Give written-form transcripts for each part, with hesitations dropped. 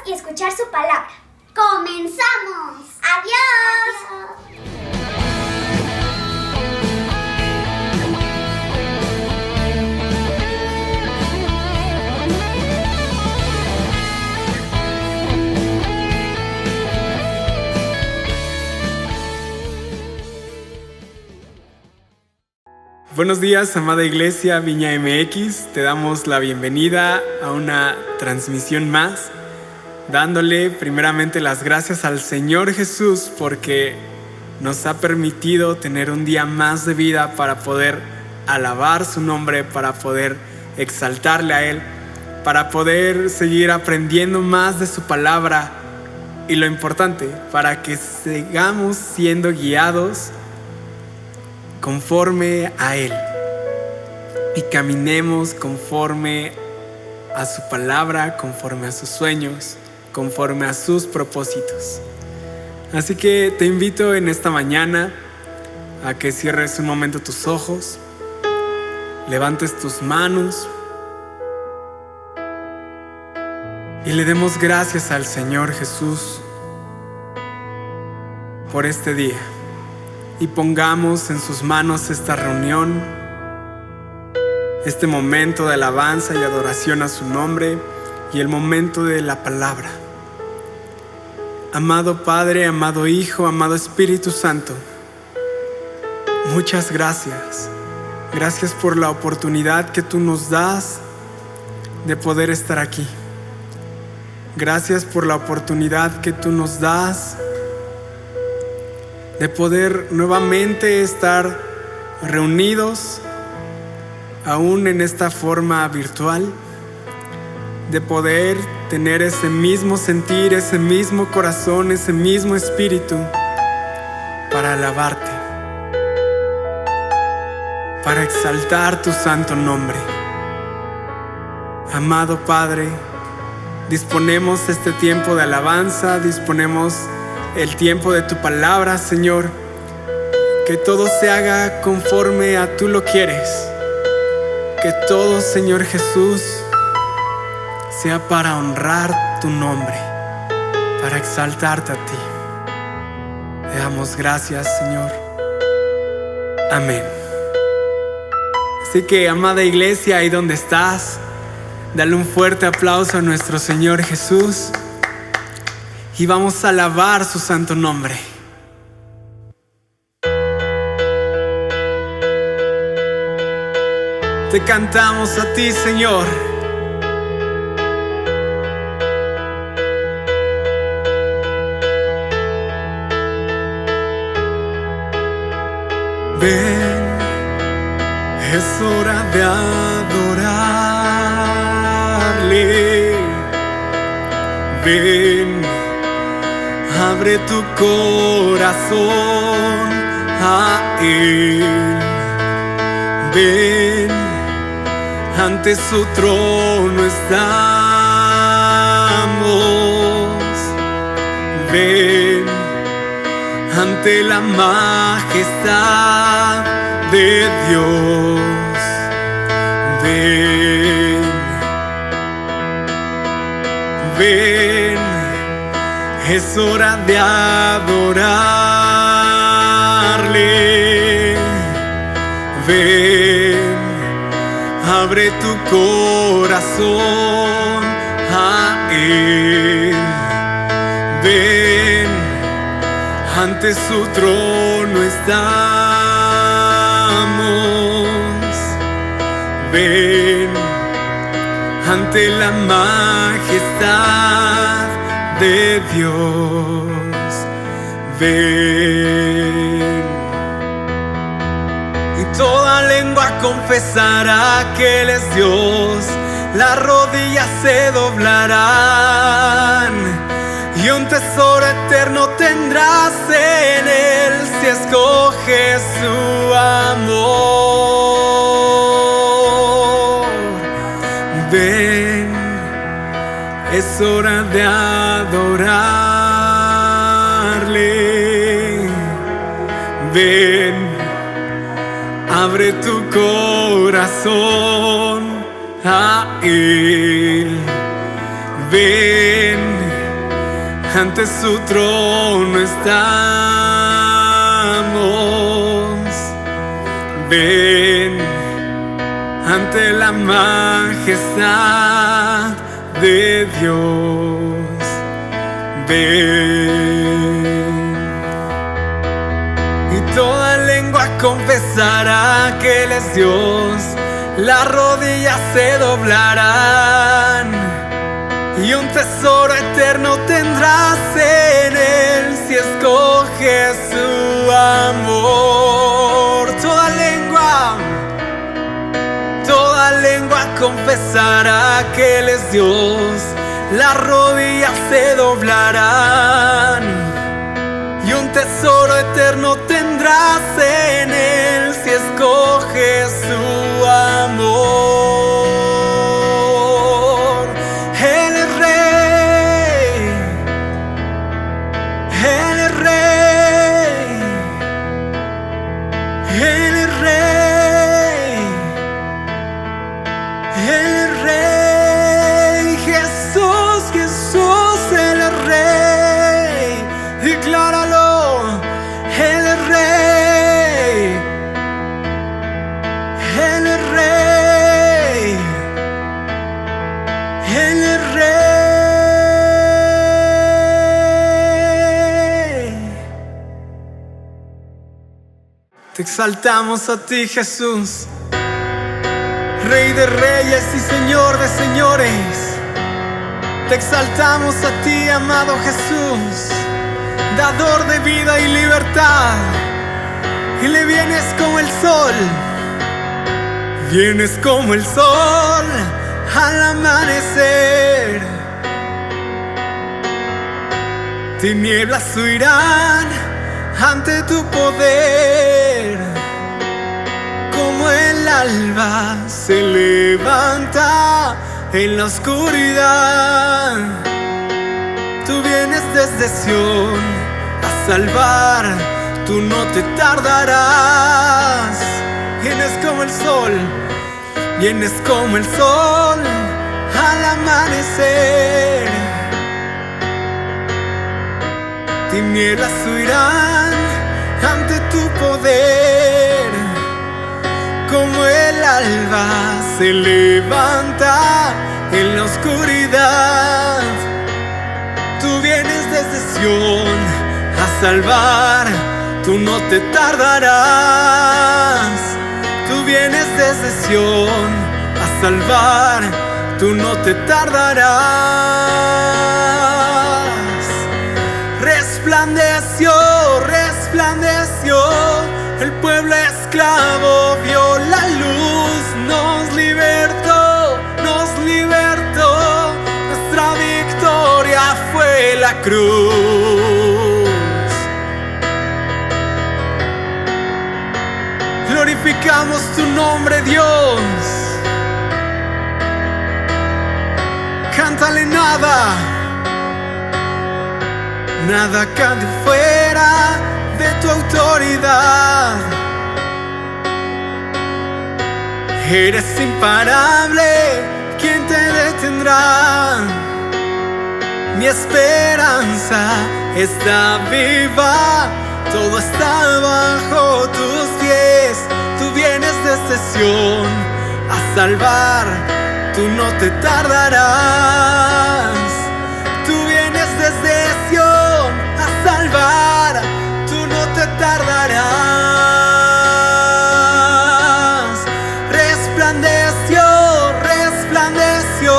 y escuchar su palabra. ¡Comenzamos! ¡Adiós! Buenos días, amada Iglesia Viña MX. Te damos la bienvenida a una transmisión más, dándole primeramente las gracias al Señor Jesús porque nos ha permitido tener un día más de vida para poder alabar su nombre, para poder exaltarle a Él, para poder seguir aprendiendo más de su palabra y lo importante, para que sigamos siendo guiados conforme a Él y caminemos conforme a su palabra, conforme a sus sueños, conforme a sus propósitos. Así que te invito en esta mañana a que cierres un momento tus ojos, levantes tus manos y le demos gracias al Señor Jesús por este día. Y pongamos en sus manos esta reunión, este momento de alabanza y adoración a su nombre y el momento de la palabra. Amado Padre, amado Hijo, amado Espíritu Santo, muchas gracias. Gracias por la oportunidad que tú nos das de poder estar aquí. Gracias por la oportunidad que tú nos das de poder nuevamente estar reunidos, aún en esta forma virtual, de poder tener ese mismo sentir, ese mismo corazón, ese mismo espíritu para alabarte, para exaltar tu santo nombre. Amado Padre, disponemos este tiempo de alabanza, disponemos el tiempo de tu palabra, Señor, que todo se haga conforme a tú lo quieres, que todo, Señor Jesús, sea para honrar tu nombre, para exaltarte a ti. Te damos gracias, Señor. Amén. Así que, amada Iglesia, ahí donde estás, dale un fuerte aplauso a nuestro Señor Jesús. Y vamos a alabar su santo nombre. Te cantamos a ti, Señor. Ven, es hora de adorarle. Ven, abre tu corazón a Él. Ven, ante su trono estamos. Ven, ante la majestad de Dios. Ven, ven, es hora de adorarle. Ven, abre tu corazón a Él. Ven, ante su trono estamos. Ven, ante la majestad de Dios. Ven, y toda lengua confesará que Él es Dios. Las rodillas se doblarán y un tesoro eterno tendrás en Él si escoges su amor. Ven, es hora de adorarle. Ven, abre tu corazón a Él. Ven, ante su trono estamos. Ven ante la majestad de Dios. Ven. Y toda lengua confesará que Él es Dios. Las rodillas se doblarán y un tesoro eterno tendrás en Él si escoges su amor. Toda lengua confesará que Él es Dios. Las rodillas se doblarán y un tesoro eterno tendrás en Él si escoges su amor. Él es Rey, Él es Rey, Él es Rey, Él es Rey. Jesús, Jesús, Él es Rey. Decláralo. Él es Rey, Él es Rey, Él es Rey. Te exaltamos a ti, Jesús, Rey de reyes y Señor de señores. Te exaltamos a ti, amado Jesús, dador de vida y libertad. Y le vienes como el sol, vienes como el sol al amanecer. Tinieblas huirán ante tu poder, como el alba se levanta en la oscuridad. Tú vienes desde Sión a salvar, tú no te tardarás. Vienes como el sol, vienes como el sol al amanecer. Tinieblas huirán ante tu poder, como el alba se levanta en la oscuridad. Tú vienes desde Sión a salvar, tú no te tardarás. Tú vienes desde Sión a salvar, tú no te tardarás. Resplandeció, resplandeció, el pueblo esclavo vio la luz, nos libertó, nos libertó. Nuestra victoria fue la cruz. Glorificamos tu nombre, Dios. Cántale nada, nada cante fuera de tu autoridad. Eres imparable, ¿quién te detendrá? Mi esperanza está viva, todo está bajo tus pies. Tú vienes desde Sión a salvar, tú no te tardarás. Tú vienes desde Sión a salvar, tú no te tardarás. Resplandeció, resplandeció,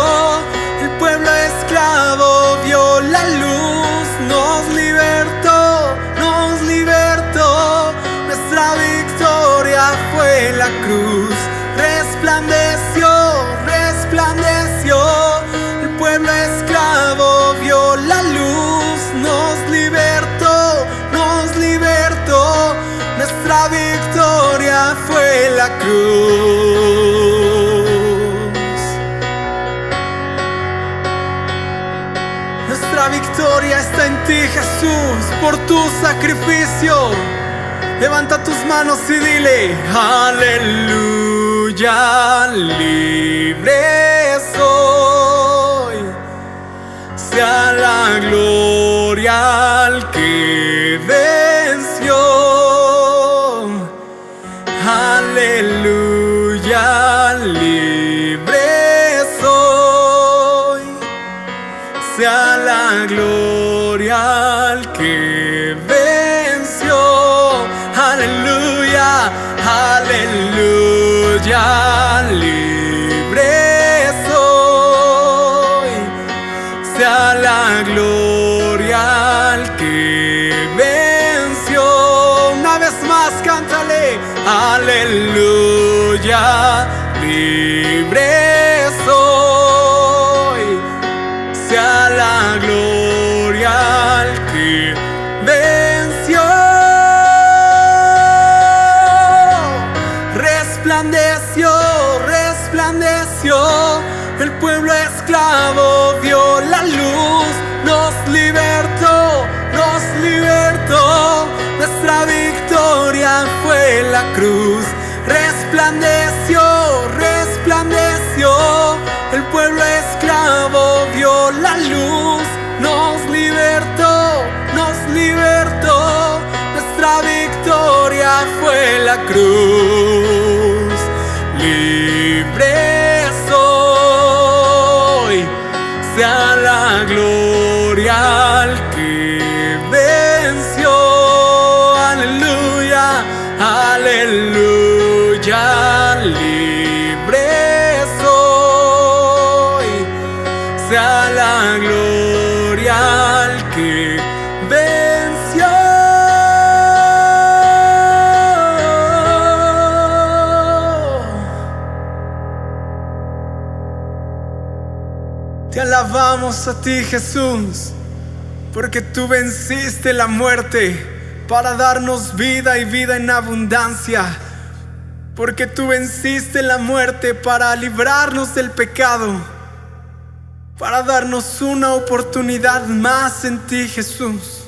el pueblo esclavo vio la luz, nos libertó, nos libertó. Nuestra victoria fue la cruz. Resplandeció, resplandeció, el pueblo esclavo vio la luz, nos libertó, nos libertó. Nuestra victoria fue la cruz. Nuestra victoria está en ti, Jesús, por tu sacrificio. Levanta tus manos y dile: aleluya, libre soy. Sea la gloria sea la gloria al que venció. Aleluya, aleluya, libre soy. Sea la gloria al que venció. Una vez más, cántale. Aleluya, libre soy. Sea la gloria al que venció. Resplandeció, resplandeció. El pueblo esclavo vio la luz. Nos libertó, nos libertó. Nuestra victoria fue la cruz. Resplandeció, resplandeció. El pueblo esclavo vio la luz. Nos libertó, nos libertó. Nuestra victoria fue la cruz. Libre soy. Sea la gloria al que venció. Aleluya, aleluya, libre soy. Sea la gloria al que venció. Te alabamos a ti, Jesús, porque tú venciste la muerte para darnos vida y vida en abundancia. Porque tú venciste la muerte para librarnos del pecado, para darnos una oportunidad más en ti, Jesús,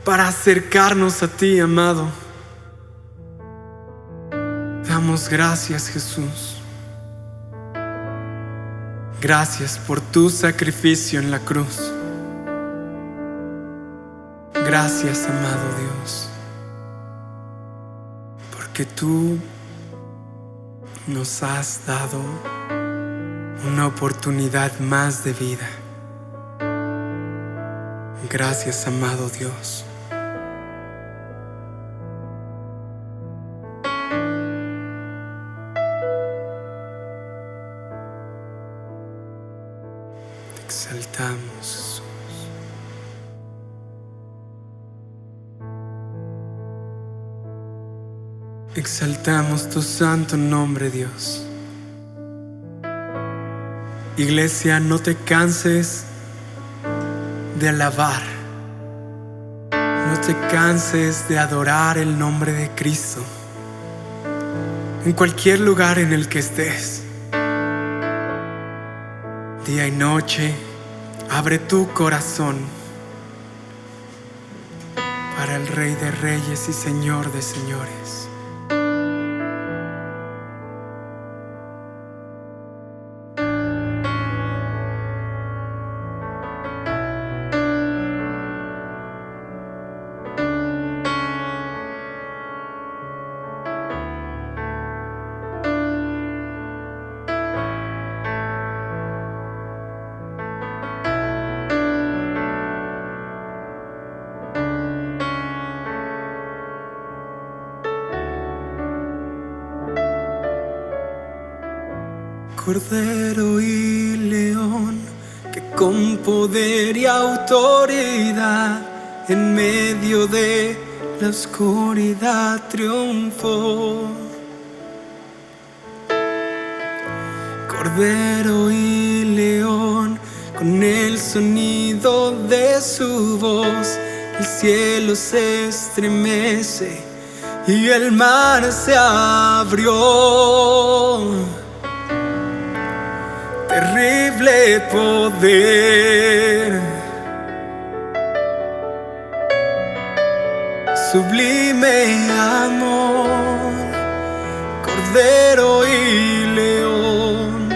para acercarnos a ti, amado. Damos gracias, Jesús. Gracias por tu sacrificio en la cruz. Gracias, amado Dios, porque tú nos has dado una oportunidad más de vida. Gracias, amado Dios. Te exaltamos, Jesús. Exaltamos tu santo nombre, Dios. Iglesia, no te canses de alabar. No te canses de adorar el nombre de Cristo. En cualquier lugar en el que estés, día y noche, abre tu corazón para el Rey de Reyes y Señor de Señores. Cordero y león, que con poder y autoridad en medio de la oscuridad triunfó. Cordero y león, con el sonido de su voz, el cielo se estremece y el mar se abrió. Terrible poder, sublime amor. Cordero y león,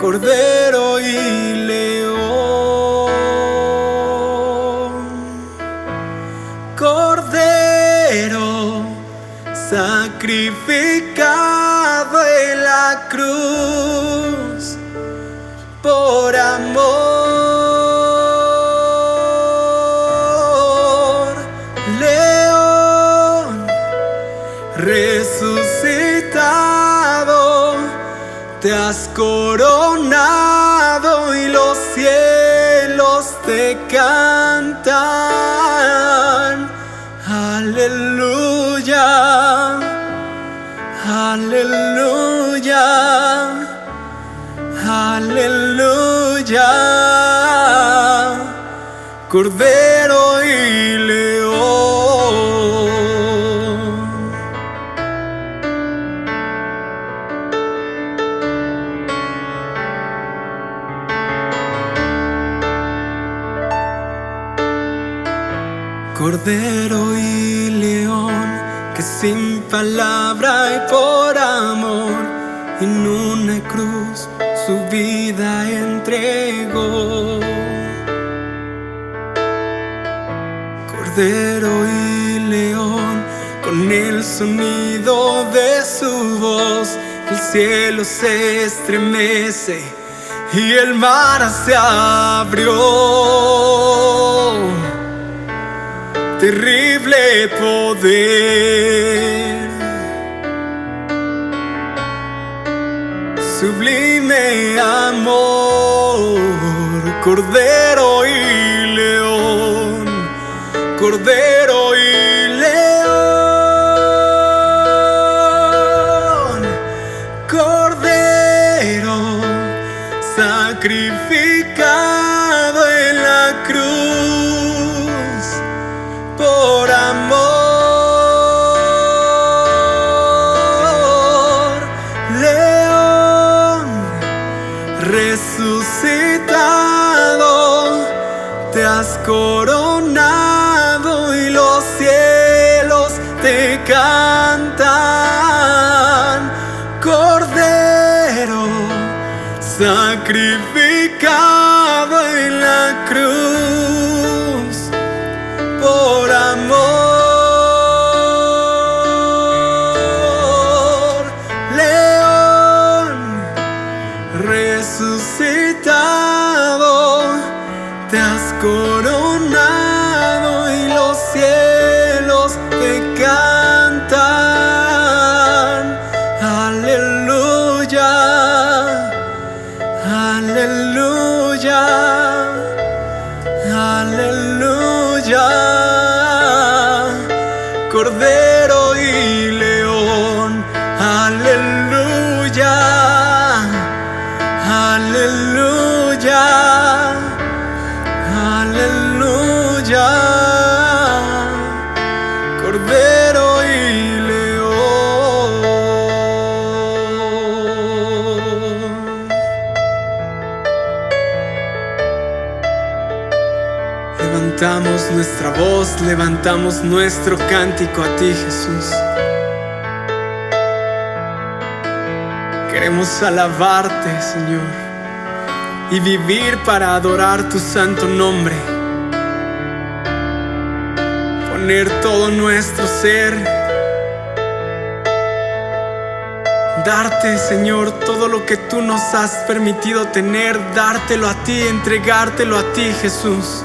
Cordero y león. Cordero sacrificado en la cruz por amor. amor, león resucitado, te has coronado y los cielos te cantan. Aleluya, aleluya, aleluya. Cordero y león. Cordero y león, que sin palabra y por amor en una cruz su vida entregó. Cordero y león, con el sonido de su voz, el cielo se estremece y el mar se abrió. Terrible poder, sublime amor, Cordero y león, Cordero y león, Cordero sacrificado en la cruz por amor, león resucitado, te has coronado y los cielos te cantan. Cordero sacrificado en la cruz por amor, león resucitado, te has coronado y los cielos te cantan. Aleluya, aleluya, aleluya. Cordero y león, aleluya, aleluya, aleluya. Cordero y león. Levantamos nuestra voz, levantamos nuestro cántico a ti, Jesús. Queremos alabarte, Señor, y vivir para adorar tu santo nombre. Poner todo nuestro ser, darte, Señor, todo lo que tú nos has permitido tener, dártelo a ti, entregártelo a ti, Jesús.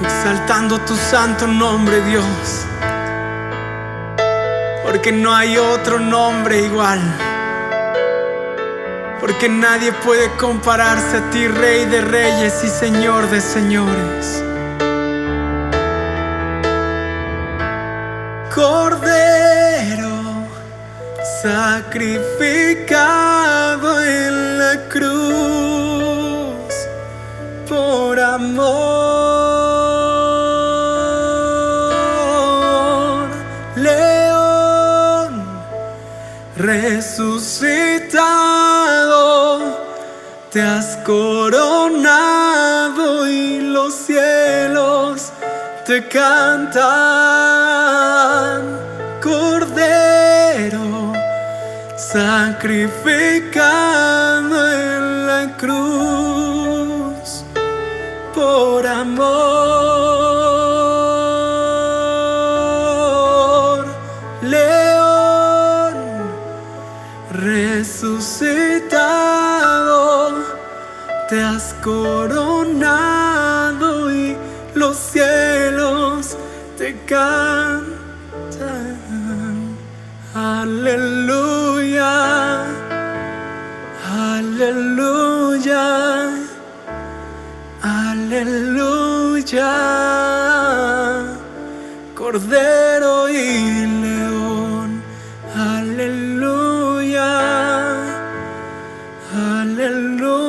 Exaltando tu santo nombre, Dios, porque no hay otro nombre igual, porque nadie puede compararse a ti, Rey de reyes y Señor de señores. Cordero sacrificado en la cruz por amor, león resucitado, te has coronado y los cielos te cantan. Cordero sacrificado en la cruz por amor, león resucitado, te has coronado y los cielos te cantan. Aleluya, aleluya, aleluya. Cordero y león, aleluya, aleluya,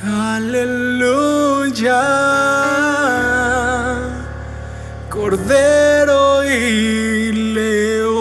aleluya. Cordero y león.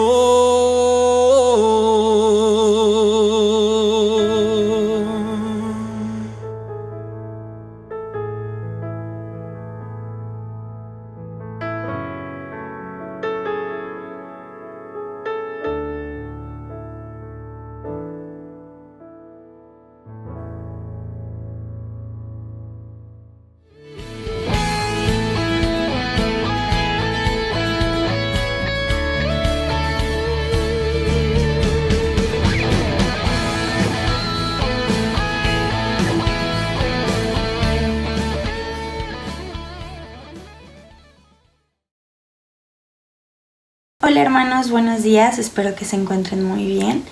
Hola hermanos, buenos días, espero que se encuentren muy bien.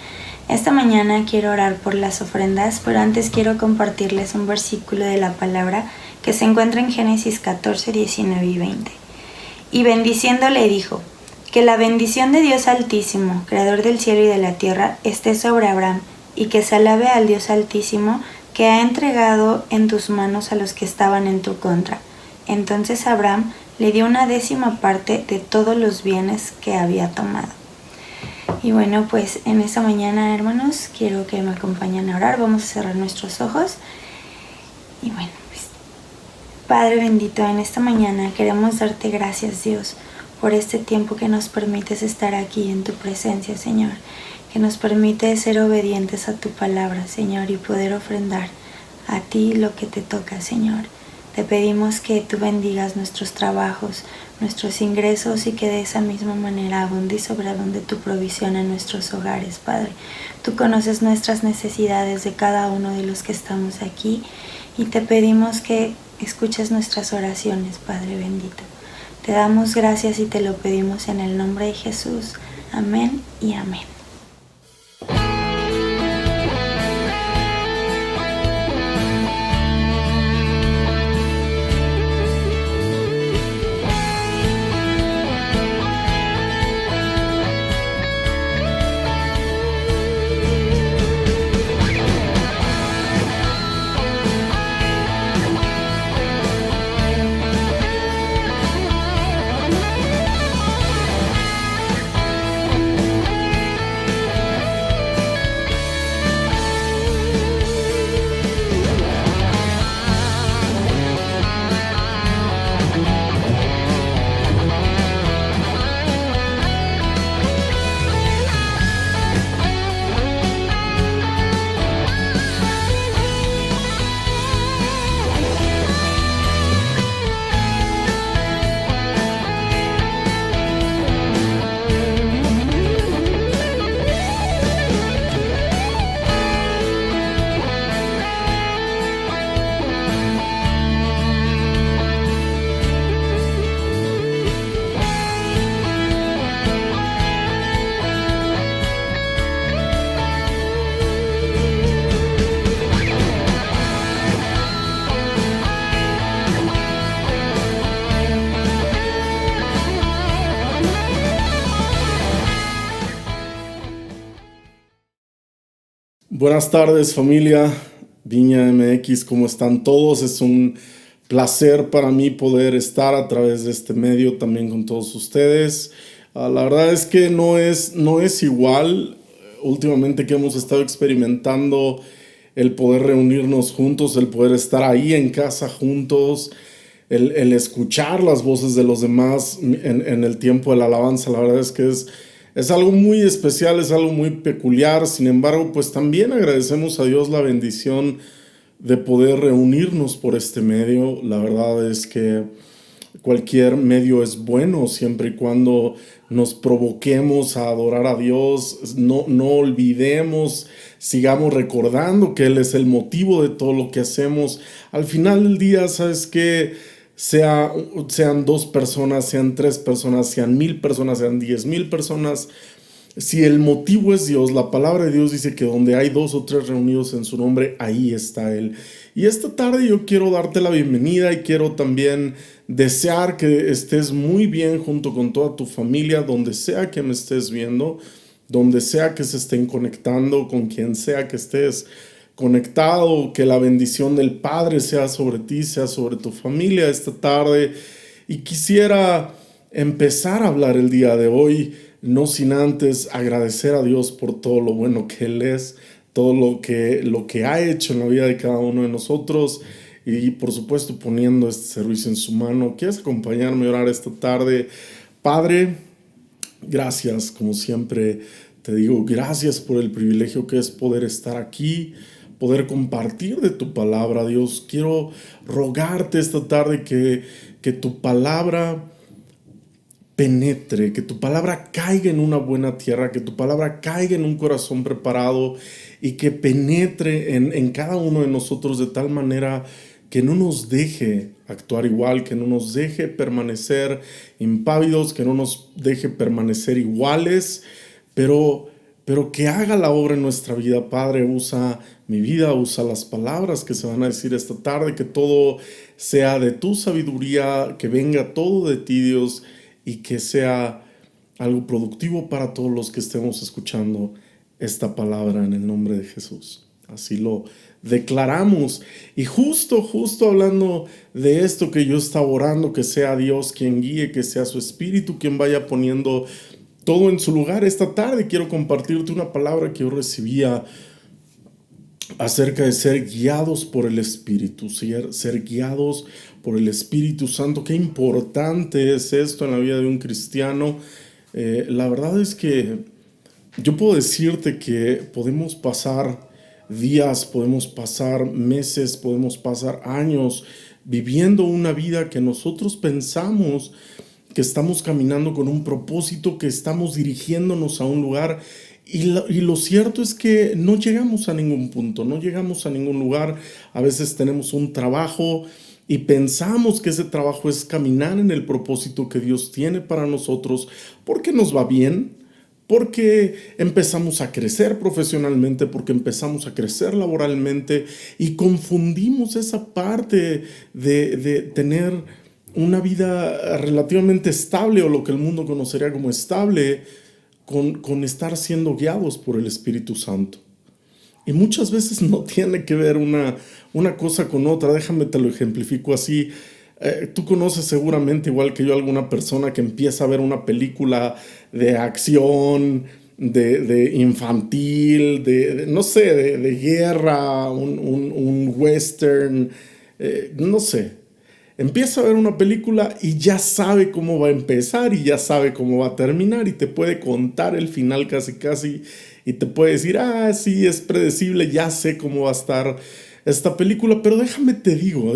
Esta mañana quiero orar por las ofrendas, pero antes quiero compartirles un versículo de la palabra que se encuentra en Génesis 14, 19 y 20. Y bendiciéndole dijo, que la bendición de Dios Altísimo, Creador del cielo y de la tierra, esté sobre Abraham, y que se alabe al Dios Altísimo, que ha entregado en tus manos a los que estaban en tu contra. Entonces Abraham le dio una 10ª parte de todos los bienes que había tomado. Y bueno, pues en esta mañana, hermanos, quiero que me acompañen a orar. Vamos a cerrar nuestros ojos. Y bueno, pues, Padre bendito, en esta mañana queremos darte gracias, Dios, por este tiempo que nos permites estar aquí en tu presencia, Señor. Que nos permite ser obedientes a tu palabra, Señor, y poder ofrendar a ti lo que te toca, Señor. Te pedimos que tú bendigas nuestros trabajos, nuestros ingresos y que de esa misma manera abunde y sobreabunde tu provisión en nuestros hogares, Padre. Tú conoces nuestras necesidades de cada uno de los que estamos aquí y te pedimos que escuches nuestras oraciones, Padre bendito. Te damos gracias y te lo pedimos en el nombre de Jesús. Amén y amén. Buenas tardes familia Viña MX, ¿cómo están todos? Es un placer para mí poder estar a través de este medio también con todos ustedes. La verdad es que no es igual últimamente que hemos estado experimentando el poder reunirnos juntos, el poder estar ahí en casa juntos, el escuchar las voces de los demás en el tiempo de la alabanza. La verdad es que es algo muy especial, es algo muy peculiar. Sin embargo, pues también agradecemos a Dios la bendición de poder reunirnos por este medio. La verdad es que Cualquier medio es bueno siempre y cuando nos provoquemos a adorar a Dios. No olvidemos, sigamos recordando que Él es el motivo de todo lo que hacemos. Al final del día, ¿sabes qué? Sean 2 personas, sean 3 personas, sean 1000 personas, sean 10,000 personas. Si el motivo es Dios, la palabra de Dios dice que donde hay 2 o 3 reunidos en su nombre, ahí está Él. Y esta tarde yo quiero darte la bienvenida y quiero también desear que estés muy bien junto con toda tu familia, donde sea que me estés viendo, donde sea que se estén conectando, con quien sea que estés conectado, que la bendición del Padre sea sobre ti, sea sobre tu familia esta tarde. Y quisiera empezar a hablar el día de hoy, no sin antes agradecer a Dios por todo lo bueno que Él es, todo lo que ha hecho en la vida de cada uno de nosotros y por supuesto poniendo este servicio en su mano. ¿Quieres acompañarme a orar esta tarde? Padre, gracias, como siempre te digo, gracias por el privilegio que es poder estar aquí, poder compartir de tu palabra, Dios. Quiero rogarte esta tarde que tu palabra penetre, que tu palabra caiga en una buena tierra, que tu palabra caiga en un corazón preparado y que penetre en cada uno de nosotros de tal manera que no nos deje actuar igual, que no nos deje permanecer impávidos, que no nos deje permanecer iguales, pero que haga la obra en nuestra vida. Padre, usa mi vida, usa las palabras que se van a decir esta tarde, que todo sea de tu sabiduría, que venga todo de ti, Dios, y que sea algo productivo para todos los que estemos escuchando esta palabra en el nombre de Jesús. Así lo declaramos. Y justo hablando de esto que yo estaba orando, que sea Dios quien guíe, que sea su Espíritu quien vaya poniendo todo en su lugar. Esta tarde quiero compartirte una palabra que yo recibía acerca de ser guiados por el Espíritu, ser guiados por el Espíritu Santo. Qué importante es esto en la vida de un cristiano. La verdad es que yo puedo decirte que podemos pasar días, podemos pasar meses, podemos pasar años viviendo una vida que nosotros pensamos que estamos caminando con un propósito, que estamos dirigiéndonos a un lugar. Y lo cierto es que no llegamos a ningún punto, no llegamos a ningún lugar. A veces tenemos un trabajo y pensamos que ese trabajo es caminar en el propósito que Dios tiene para nosotros, porque nos va bien, porque empezamos a crecer profesionalmente, porque empezamos a crecer laboralmente y confundimos esa parte de tener una vida relativamente estable o lo que el mundo conocería como estable con estar siendo guiados por el Espíritu Santo. Y muchas veces no tiene que ver una cosa con otra. Déjame te lo ejemplifico así. Tú conoces seguramente, igual que yo, alguna persona que empieza a ver una película de acción, de infantil, no sé, de guerra, un western, no sé. Empieza a ver una película y ya sabe cómo va a empezar y ya sabe cómo va a terminar y te puede contar el final casi y te puede decir, sí, es predecible, ya sé cómo va a estar esta película. Pero déjame te digo,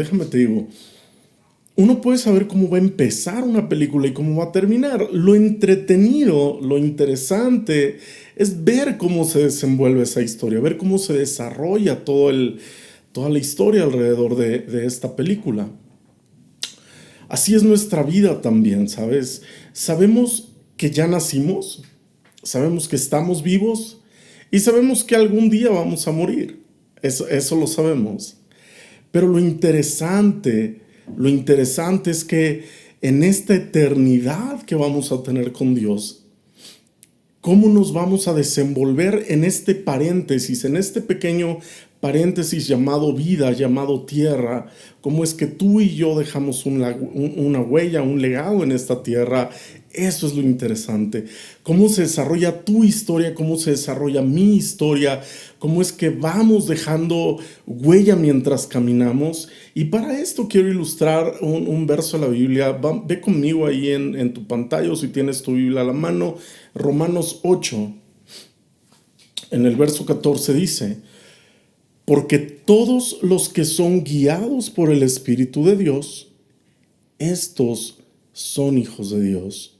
uno puede saber cómo va a empezar una película y cómo va a terminar. Lo entretenido, lo interesante es ver cómo se desenvuelve esa historia, ver cómo se desarrolla toda la historia alrededor de esta película. Así es nuestra vida también, ¿sabes? Sabemos que ya nacimos, sabemos que estamos vivos y sabemos que algún día vamos a morir. Eso lo sabemos. Pero lo interesante es que en esta eternidad que vamos a tener con Dios, ¿cómo nos vamos a desenvolver en este paréntesis, en este pequeño paréntesis llamado vida, llamado tierra? ¿Cómo es que tú y yo dejamos una huella, un legado en esta tierra? Eso es lo interesante. ¿Cómo se desarrolla tu historia? ¿Cómo se desarrolla mi historia? ¿Cómo es que vamos dejando huella mientras caminamos? Y para esto quiero ilustrar un verso de la Biblia. Ve conmigo ahí en tu pantalla, o si tienes tu Biblia a la mano, Romanos 8. En el verso 14 dice: porque todos los que son guiados por el Espíritu de Dios, estos son hijos de Dios.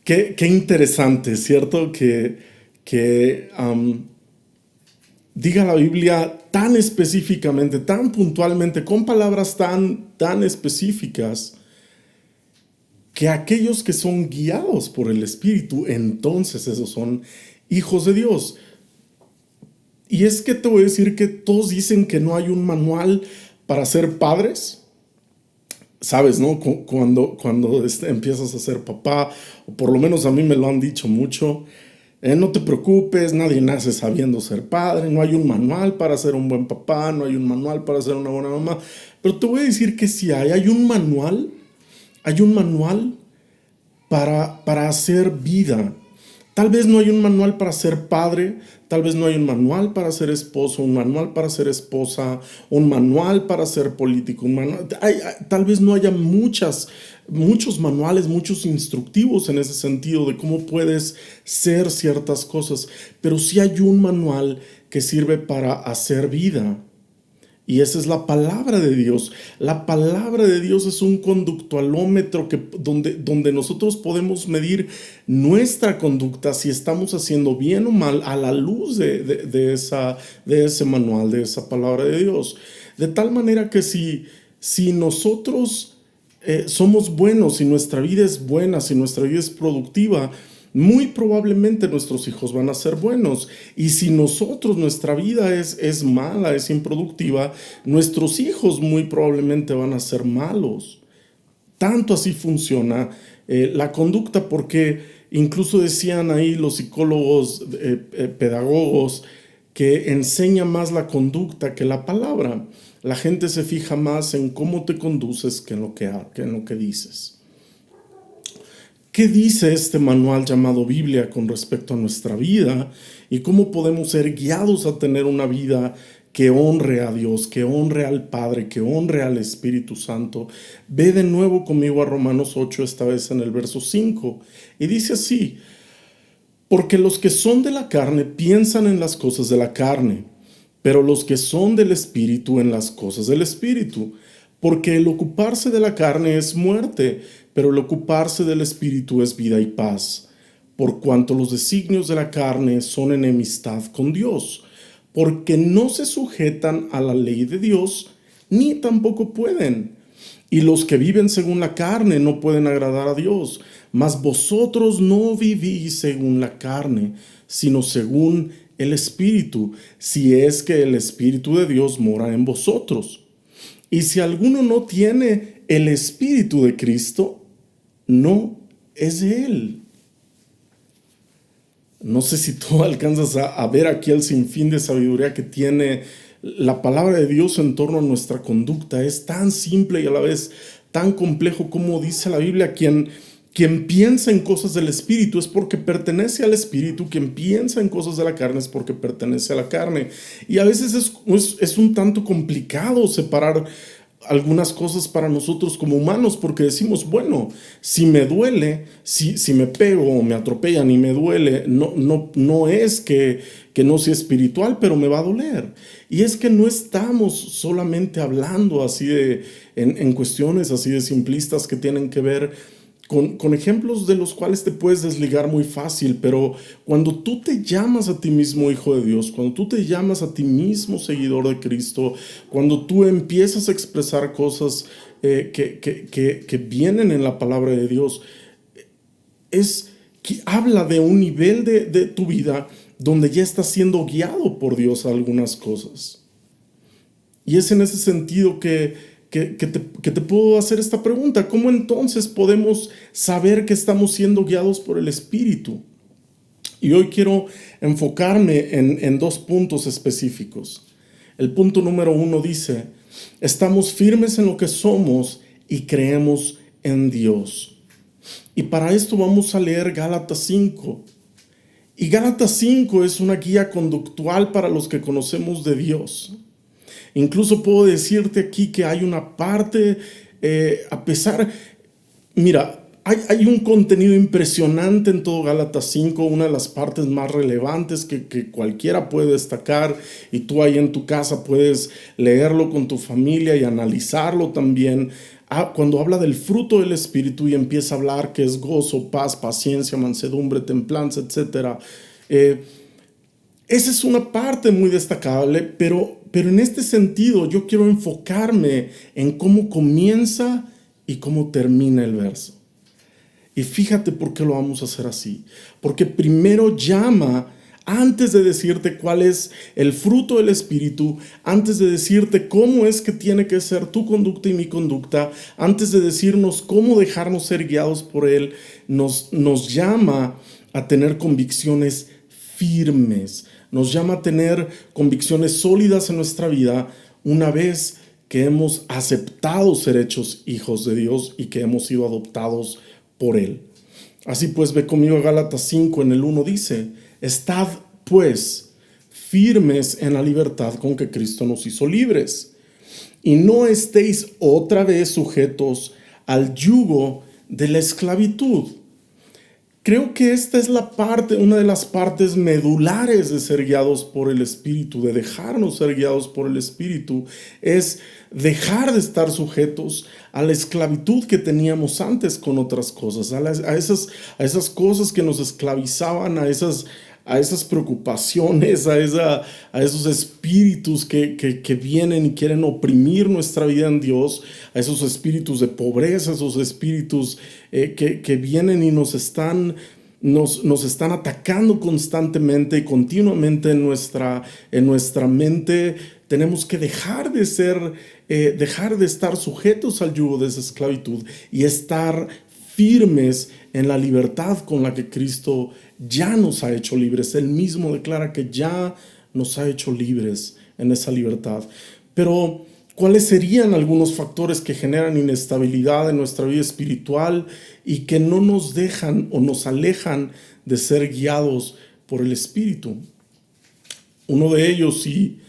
Qué interesante, ¿cierto? Que diga la Biblia tan específicamente, tan puntualmente, con palabras tan específicas, que aquellos que son guiados por el Espíritu, entonces esos son hijos de Dios. Y es que te voy a decir que todos dicen que no hay un manual para ser padres. Sabes, ¿no? Cuando empiezas a ser papá, o por lo menos a mí me lo han dicho mucho, no te preocupes, nadie nace sabiendo ser padre, no hay un manual para ser un buen papá, no hay un manual para ser una buena mamá. Pero te voy a decir que sí hay un manual para hacer vida. Tal vez no hay un manual para ser padre, tal vez no hay un manual para ser esposo, un manual para ser esposa, un manual para ser político, tal vez no haya muchos manuales, muchos instructivos en ese sentido de cómo puedes ser ciertas cosas, pero sí hay un manual que sirve para hacer vida. Y esa es la palabra de Dios. La palabra de Dios es un conductualómetro donde nosotros podemos medir nuestra conducta, si estamos haciendo bien o mal, a la luz de ese manual, de esa palabra de Dios. De tal manera que si nosotros somos buenos, si nuestra vida es buena, si nuestra vida es productiva, muy probablemente nuestros hijos van a ser buenos. Y si nuestra vida es mala, es improductiva, nuestros hijos muy probablemente van a ser malos. Tanto así funciona la conducta, porque incluso decían ahí los psicólogos, pedagogos, que enseña más la conducta que la palabra. La gente se fija más en cómo te conduces que en lo que dices. ¿Qué dice este manual llamado Biblia con respecto a nuestra vida y cómo podemos ser guiados a tener una vida que honre a Dios, que honre al Padre, que honre al Espíritu Santo? Ve de nuevo conmigo a Romanos 8, esta vez en el verso 5, y dice así: porque los que son de la carne piensan en las cosas de la carne, pero los que son del Espíritu en las cosas del Espíritu. Porque el ocuparse de la carne es muerte, pero el ocuparse del Espíritu es vida y paz. Por cuanto los designios de la carne son enemistad con Dios, porque no se sujetan a la ley de Dios, ni tampoco pueden. Y los que viven según la carne no pueden agradar a Dios. Mas vosotros no vivís según la carne, sino según el Espíritu, si es que el Espíritu de Dios mora en vosotros. Y si alguno no tiene el Espíritu de Cristo, no es de Él. No sé si tú alcanzas a ver aquí el sinfín de sabiduría que tiene la palabra de Dios en torno a nuestra conducta. Es tan simple y a la vez tan complejo como dice la Biblia: quien piensa en cosas del Espíritu es porque pertenece al Espíritu, quien piensa en cosas de la carne es porque pertenece a la carne. Y a veces es un tanto complicado separar algunas cosas para nosotros como humanos, porque decimos, bueno, si me duele, si me pego o me atropellan y me duele, no es que no sea espiritual, pero me va a doler. Y es que no estamos solamente hablando así en cuestiones así de simplistas que tienen que ver con ejemplos de los cuales te puedes desligar muy fácil, pero cuando tú te llamas a ti mismo hijo de Dios, cuando tú te llamas a ti mismo seguidor de Cristo, cuando tú empiezas a expresar cosas que vienen en la palabra de Dios, es que habla de un nivel de tu vida donde ya estás siendo guiado por Dios a algunas cosas. Y es en ese sentido que te puedo hacer esta pregunta: ¿cómo entonces podemos saber que estamos siendo guiados por el Espíritu? Y hoy quiero enfocarme en dos puntos específicos. El punto número 1 dice: estamos firmes en lo que somos y creemos en Dios. Y para esto vamos a leer Gálatas 5. Y Gálatas 5 es una guía conductual para los que conocemos de Dios. Incluso puedo decirte aquí que hay una parte, mira, hay un contenido impresionante en todo Gálatas 5, una de las partes más relevantes que cualquiera puede destacar, y tú ahí en tu casa puedes leerlo con tu familia y analizarlo también. Cuando habla del fruto del Espíritu y empieza a hablar que es gozo, paz, paciencia, mansedumbre, templanza, etc. Esa es una parte muy destacable, pero en este sentido yo quiero enfocarme en cómo comienza y cómo termina el verso. Y fíjate por qué lo vamos a hacer así. Porque primero llama, antes de decirte cuál es el fruto del Espíritu, antes de decirte cómo es que tiene que ser tu conducta y mi conducta, antes de decirnos cómo dejarnos ser guiados por Él, nos llama a tener convicciones firmes. Nos llama a tener convicciones sólidas en nuestra vida una vez que hemos aceptado ser hechos hijos de Dios y que hemos sido adoptados por Él. Así pues, ve conmigo a Gálatas 5, en el 1 dice: estad pues firmes en la libertad con que Cristo nos hizo libres, y no estéis otra vez sujetos al yugo de la esclavitud. Creo que esta es una de las partes medulares de ser guiados por el Espíritu, de dejarnos ser guiados por el Espíritu, es dejar de estar sujetos a la esclavitud que teníamos antes con otras cosas, a esas cosas que nos esclavizaban, a esas preocupaciones, a esos espíritus que vienen y quieren oprimir nuestra vida en Dios, a esos espíritus de pobreza, esos espíritus que vienen y nos están atacando constantemente y continuamente en nuestra mente. Tenemos que dejar de estar sujetos al yugo de esa esclavitud y estar firmes en la libertad con la que Cristo ya nos ha hecho libres. Él mismo declara que ya nos ha hecho libres en esa libertad. Pero, ¿cuáles serían algunos factores que generan inestabilidad en nuestra vida espiritual y que no nos dejan o nos alejan de ser guiados por el Espíritu? Uno de ellos, y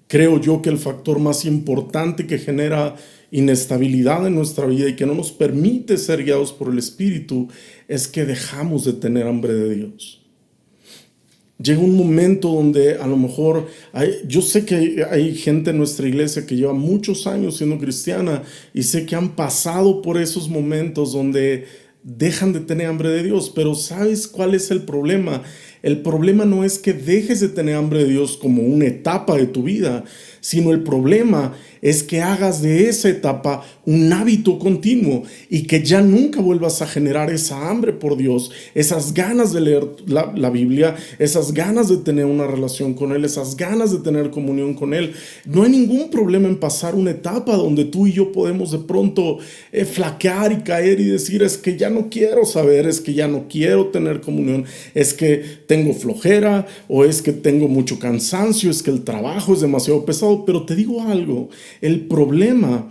creo yo que el factor más importante que genera inestabilidad en nuestra vida y que no nos permite ser guiados por el Espíritu, es que dejamos de tener hambre de Dios. Llega un momento donde a lo mejor yo sé que hay gente en nuestra iglesia que lleva muchos años siendo cristiana y sé que han pasado por esos momentos donde dejan de tener hambre de Dios, pero ¿sabes cuál es el problema? El problema no es que dejes de tener hambre de Dios como una etapa de tu vida, sino el problema es que hagas de esa etapa un hábito continuo y que ya nunca vuelvas a generar esa hambre por Dios, esas ganas de leer la Biblia, esas ganas de tener una relación con Él, esas ganas de tener comunión con Él. No hay ningún problema en pasar una etapa donde tú y yo podemos de pronto flaquear y caer y decir: es que ya no quiero saber, es que ya no quiero tener comunión, es que tengo flojera, o es que tengo mucho cansancio, es que el trabajo es demasiado pesado. Pero te digo algo, el problema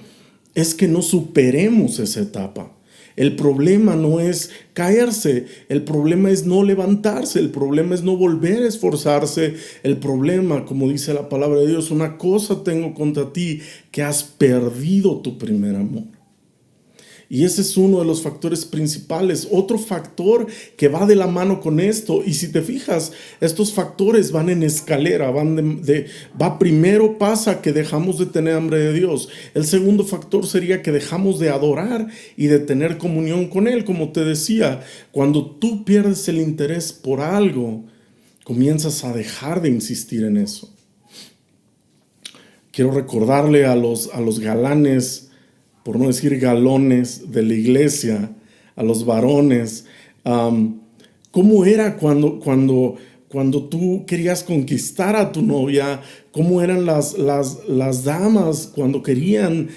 es que no superemos esa etapa. El problema no es caerse, el problema es no levantarse, el problema es no volver a esforzarse. El problema, como dice la palabra de Dios: una cosa tengo contra ti, que has perdido tu primer amor. Y ese es uno de los factores principales. Otro factor que va de la mano con esto, y si te fijas, estos factores van en escalera, primero pasa que dejamos de tener hambre de Dios. El segundo factor sería que dejamos de adorar y de tener comunión con Él. Como te decía, cuando tú pierdes el interés por algo, comienzas a dejar de insistir en eso. Quiero recordarle a los galanes, por no decir galones de la iglesia, a los varones, cómo era cuando tú querías conquistar a tu novia, cómo eran las damas cuando querían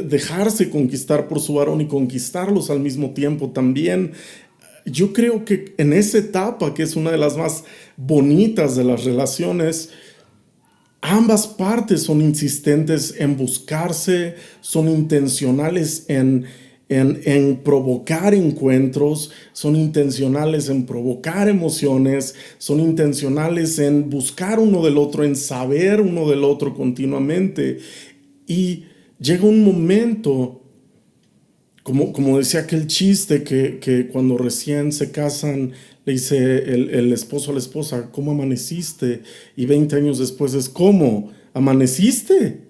dejarse conquistar por su varón y conquistarlos al mismo tiempo también. Yo creo que en esa etapa, que es una de las más bonitas de las relaciones, ambas partes son insistentes en buscarse, son intencionales en provocar encuentros, son intencionales en provocar emociones, son intencionales en buscar uno del otro, en saber uno del otro continuamente. Y llega un momento como decía aquel chiste que cuando recién se casan le dice el esposo a la esposa, ¿cómo amaneciste? Y 20 años después es, ¿cómo? ¿Amaneciste?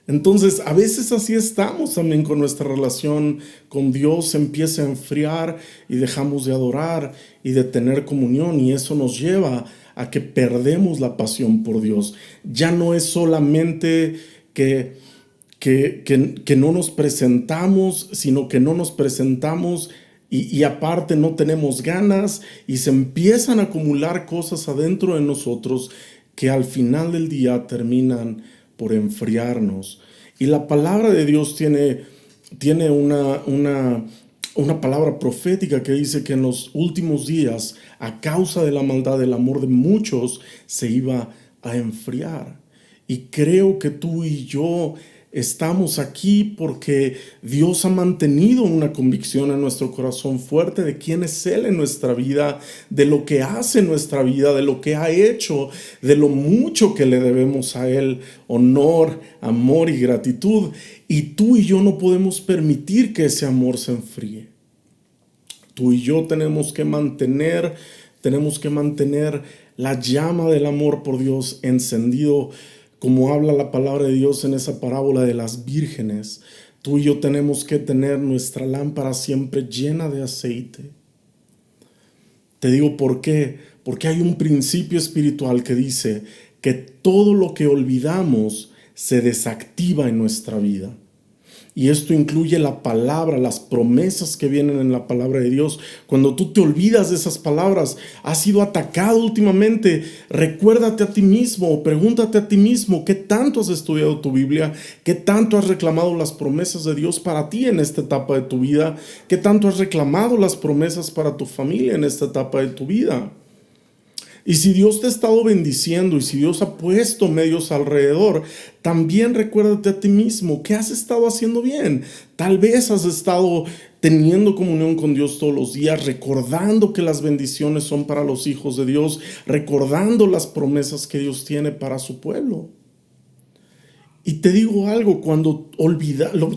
Entonces, a veces así estamos también con nuestra relación con Dios, se empieza a enfriar y dejamos de adorar y de tener comunión, y eso nos lleva a que perdemos la pasión por Dios. Ya no es solamente que no nos presentamos, sino que no nos presentamos y aparte no tenemos ganas, y se empiezan a acumular cosas adentro de nosotros que al final del día terminan por enfriarnos. Y la palabra de Dios tiene una palabra profética que dice que en los últimos días, a causa de la maldad, el amor de muchos se iba a enfriar. Y creo que tú y yo estamos aquí porque Dios ha mantenido una convicción en nuestro corazón fuerte de quién es Él en nuestra vida, de lo que hace en nuestra vida, de lo que ha hecho, de lo mucho que le debemos a Él, honor, amor y gratitud. Y tú y yo no podemos permitir que ese amor se enfríe. Tú y yo tenemos que mantener la llama del amor por Dios encendido, como habla la palabra de Dios en esa parábola de las vírgenes. Tú y yo tenemos que tener nuestra lámpara siempre llena de aceite. Te digo por qué. Porque hay un principio espiritual que dice que todo lo que olvidamos se desactiva en nuestra vida. Y esto incluye la palabra, las promesas que vienen en la palabra de Dios. Cuando tú te olvidas de esas palabras, has sido atacado últimamente. Recuérdate a ti mismo o pregúntate a ti mismo qué tanto has estudiado tu Biblia, qué tanto has reclamado las promesas de Dios para ti en esta etapa de tu vida, qué tanto has reclamado las promesas para tu familia en esta etapa de tu vida. Y si Dios te ha estado bendiciendo y si Dios ha puesto medios alrededor, también recuérdate a ti mismo qué has estado haciendo bien. Tal vez has estado teniendo comunión con Dios todos los días, recordando que las bendiciones son para los hijos de Dios, recordando las promesas que Dios tiene para su pueblo. Y te digo algo, cuando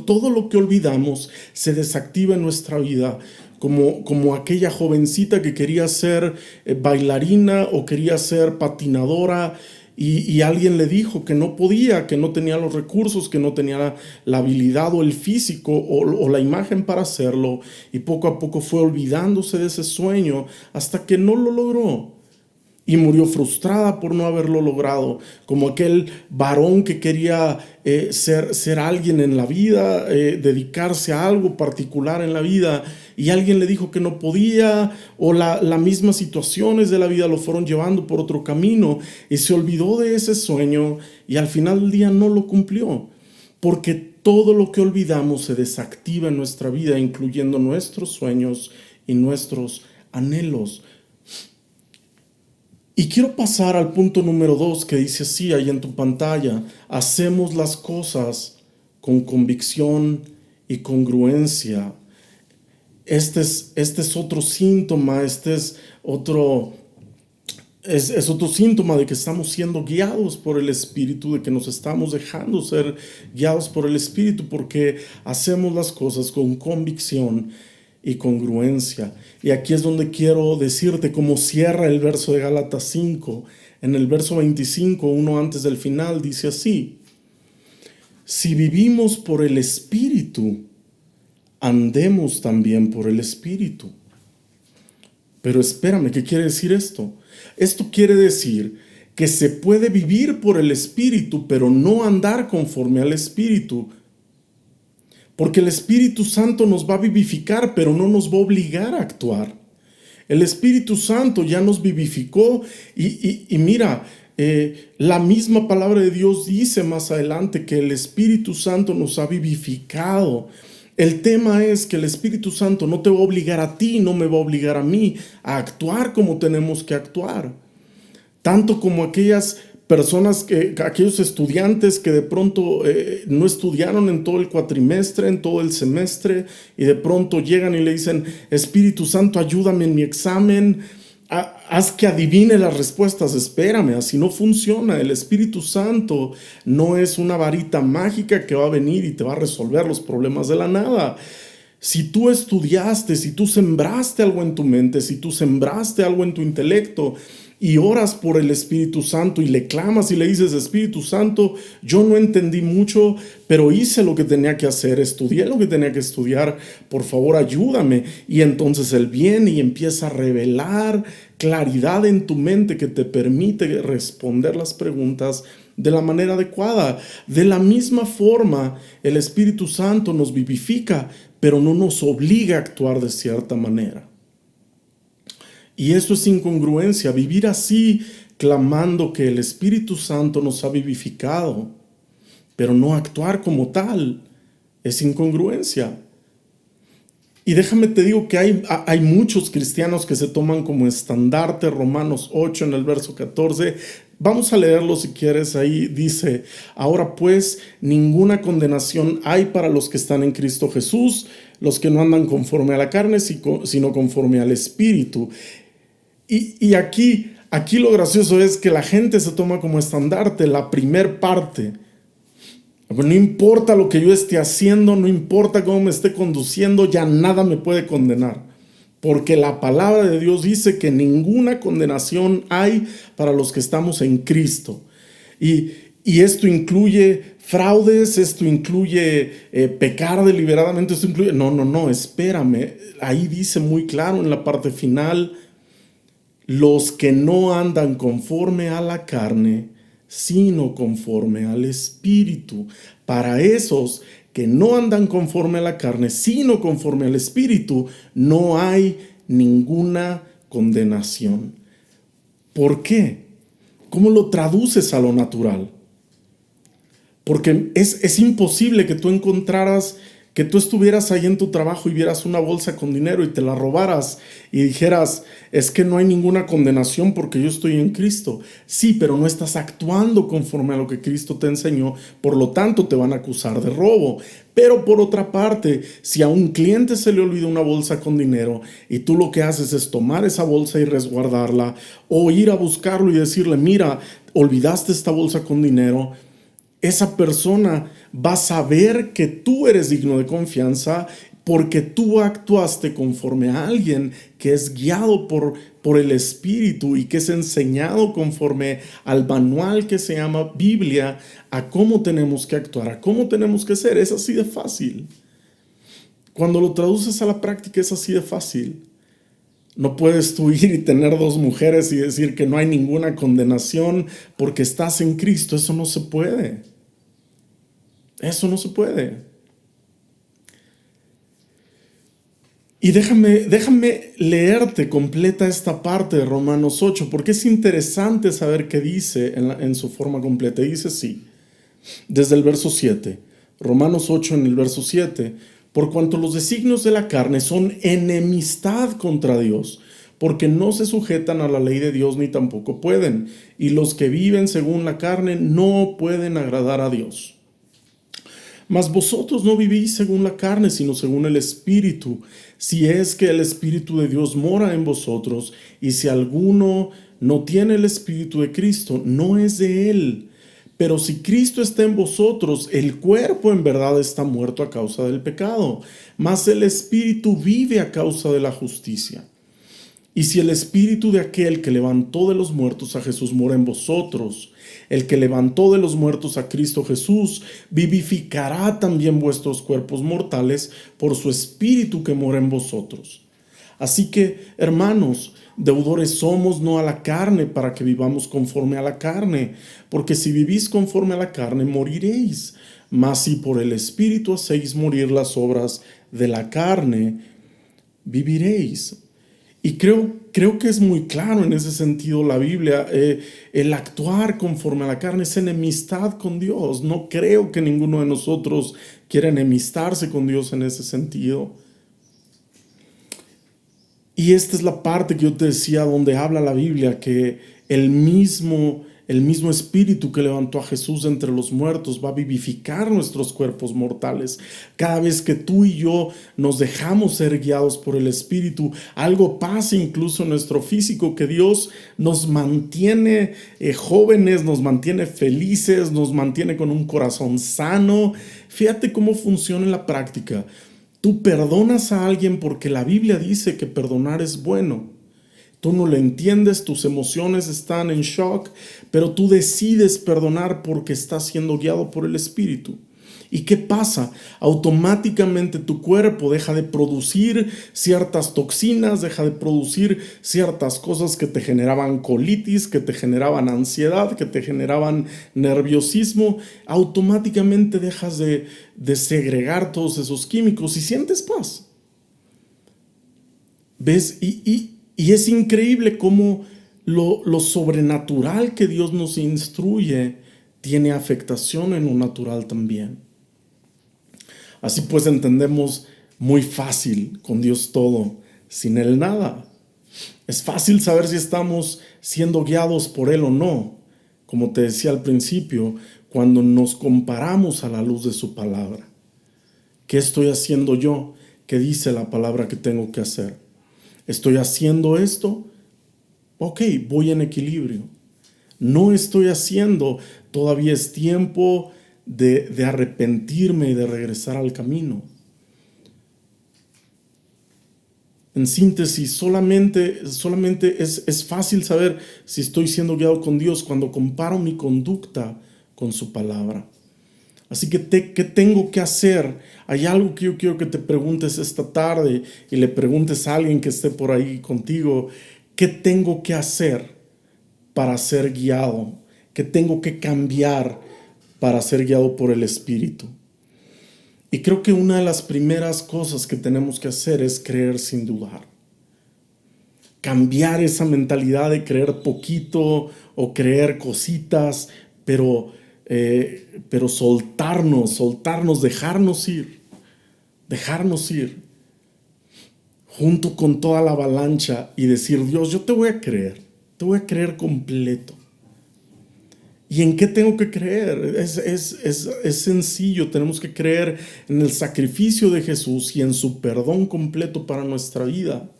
todo lo que olvidamos se desactiva en nuestra vida, como aquella jovencita que quería ser bailarina o quería ser patinadora y alguien le dijo que no podía, que no tenía los recursos, que no tenía la habilidad o el físico o la imagen para hacerlo, y poco a poco fue olvidándose de ese sueño hasta que no lo logró. Y murió frustrada por no haberlo logrado, como aquel varón que quería ser alguien en la vida, dedicarse a algo particular en la vida, y alguien le dijo que no podía, o las mismas situaciones de la vida lo fueron llevando por otro camino, y se olvidó de ese sueño, y al final del día no lo cumplió, porque todo lo que olvidamos se desactiva en nuestra vida, incluyendo nuestros sueños y nuestros anhelos. Y quiero pasar al punto número 2 que dice así ahí en tu pantalla: hacemos las cosas con convicción y congruencia. Este es otro síntoma, es otro síntoma de que estamos siendo guiados por el Espíritu, de que nos estamos dejando ser guiados por el Espíritu, porque hacemos las cosas con convicción y congruencia. Y aquí es donde quiero decirte cómo cierra el verso de Gálatas 5. En el verso 25, uno antes del final, dice así: si vivimos por el Espíritu, andemos también por el Espíritu. Pero espérame, ¿qué quiere decir esto? Esto quiere decir que se puede vivir por el Espíritu, pero no andar conforme al Espíritu. Porque el Espíritu Santo nos va a vivificar, pero no nos va a obligar a actuar. El Espíritu Santo ya nos vivificó y mira, la misma palabra de Dios dice más adelante que el Espíritu Santo nos ha vivificado. El tema es que el Espíritu Santo no te va a obligar a ti, no me va a obligar a mí a actuar como tenemos que actuar. Tanto como aquellos estudiantes que de pronto no estudiaron en todo el cuatrimestre, en todo el semestre, y de pronto llegan y le dicen: Espíritu Santo, ayúdame en mi examen, haz que adivine las respuestas. Espérame, así no funciona. El Espíritu Santo no es una varita mágica que va a venir y te va a resolver los problemas de la nada. Si tú estudiaste, si tú sembraste algo en tu mente, si tú sembraste algo en tu intelecto y oras por el Espíritu Santo y le clamas y le dices, Espíritu Santo, yo no entendí mucho, pero hice lo que tenía que hacer, estudié lo que tenía que estudiar, por favor ayúdame. Y entonces Él viene y empieza a revelar claridad en tu mente que te permite responder las preguntas de la manera adecuada. De la misma forma, el Espíritu Santo nos vivifica, pero no nos obliga a actuar de cierta manera. Y eso es incongruencia, vivir así, clamando que el Espíritu Santo nos ha vivificado, pero no actuar como tal, es incongruencia. Y déjame te digo que hay muchos cristianos que se toman como estandarte Romanos 8 en el verso 14. Vamos a leerlo si quieres. Ahí dice, ahora pues ninguna condenación hay para los que están en Cristo Jesús, los que no andan conforme a la carne, sino conforme al Espíritu. Y aquí lo gracioso es que la gente se toma como estandarte la primer parte. No importa lo que yo esté haciendo, no importa cómo me esté conduciendo, ya nada me puede condenar. Porque la palabra de Dios dice que ninguna condenación hay para los que estamos en Cristo. Y esto incluye fraudes, esto incluye pecar deliberadamente, esto incluye... No, espérame. Ahí dice muy claro en la parte final, los que no andan conforme a la carne, sino conforme al Espíritu. Para esos que no andan conforme a la carne, sino conforme al Espíritu, no hay ninguna condenación. ¿Por qué? ¿Cómo lo traduces a lo natural? Porque es imposible que tú encontraras, que tú estuvieras ahí en tu trabajo y vieras una bolsa con dinero y te la robaras y dijeras, es que no hay ninguna condenación porque yo estoy en Cristo. Sí, pero no estás actuando conforme a lo que Cristo te enseñó, por lo tanto te van a acusar de robo. Pero por otra parte, si a un cliente se le olvida una bolsa con dinero y tú lo que haces es tomar esa bolsa y resguardarla, o ir a buscarlo y decirle, mira, olvidaste esta bolsa con dinero, esa persona va a saber que tú eres digno de confianza porque tú actuaste conforme a alguien que es guiado por el Espíritu y que es enseñado conforme al manual que se llama Biblia a cómo tenemos que actuar, a cómo tenemos que ser. Es así de fácil. Cuando lo traduces a la práctica es así de fácil. No puedes tú ir y tener 2 mujeres y decir que no hay ninguna condenación porque estás en Cristo. Eso no se puede. Eso no se puede. Y déjame leerte completa esta parte de Romanos 8, porque es interesante saber qué dice en su forma completa. Dice así, desde el verso 7, Romanos 8 en el verso 7, por cuanto los designios de la carne son enemistad contra Dios, porque no se sujetan a la ley de Dios ni tampoco pueden, y los que viven según la carne no pueden agradar a Dios. Mas vosotros no vivís según la carne, sino según el Espíritu, si es que el Espíritu de Dios mora en vosotros, y si alguno no tiene el Espíritu de Cristo, no es de él. Pero si Cristo está en vosotros, el cuerpo en verdad está muerto a causa del pecado, mas el Espíritu vive a causa de la justicia. Y si el Espíritu de aquel que levantó de los muertos a Jesús mora en vosotros, el que levantó de los muertos a Cristo Jesús vivificará también vuestros cuerpos mortales por su Espíritu que mora en vosotros. Así que, hermanos, deudores somos no a la carne para que vivamos conforme a la carne, porque si vivís conforme a la carne moriréis, mas si por el Espíritu hacéis morir las obras de la carne, viviréis. Y creo que es muy claro en ese sentido la Biblia. El actuar conforme a la carne es enemistad con Dios. No creo que ninguno de nosotros quiera enemistarse con Dios en ese sentido. Y esta es la parte que yo te decía donde habla la Biblia, que el mismo Espíritu que levantó a Jesús entre los muertos va a vivificar nuestros cuerpos mortales. Cada vez que tú y yo nos dejamos ser guiados por el Espíritu, algo pasa incluso en nuestro físico, que Dios nos mantiene jóvenes, nos mantiene felices, nos mantiene con un corazón sano. Fíjate cómo funciona en la práctica. Tú perdonas a alguien porque la Biblia dice que perdonar es bueno. Tú no lo entiendes, tus emociones están en shock, pero tú decides perdonar porque estás siendo guiado por el Espíritu. ¿Y qué pasa? Automáticamente tu cuerpo deja de producir ciertas toxinas, deja de producir ciertas cosas que te generaban colitis, que te generaban ansiedad, que te generaban nerviosismo. Automáticamente dejas de segregar todos esos químicos y sientes paz. ¿Ves? Y es increíble cómo lo sobrenatural que Dios nos instruye tiene afectación en lo natural también. Así pues entendemos muy fácil con Dios todo, sin Él nada. Es fácil saber si estamos siendo guiados por Él o no, como te decía al principio, cuando nos comparamos a la luz de su palabra. ¿Qué estoy haciendo yo? ¿Qué dice la palabra que tengo que hacer? ¿Estoy haciendo esto? Ok, voy en equilibrio. No estoy haciendo, todavía es tiempo de arrepentirme y de regresar al camino. En síntesis, solamente es fácil saber si estoy siendo guiado con Dios cuando comparo mi conducta con su palabra. Así que, ¿qué tengo que hacer? Hay algo que yo quiero que te preguntes esta tarde y le preguntes a alguien que esté por ahí contigo. ¿Qué tengo que hacer para ser guiado? ¿Qué tengo que cambiar para ser guiado por el Espíritu? Y creo que una de las primeras cosas que tenemos que hacer es creer sin dudar. Cambiar esa mentalidad de creer poquito o creer cositas, pero soltarnos, dejarnos ir junto con toda la avalancha y decir: Dios, yo te voy a creer completo. ¿Y en qué tengo que creer? Es sencillo, tenemos que creer en el sacrificio de Jesús y en su perdón completo para nuestra vida.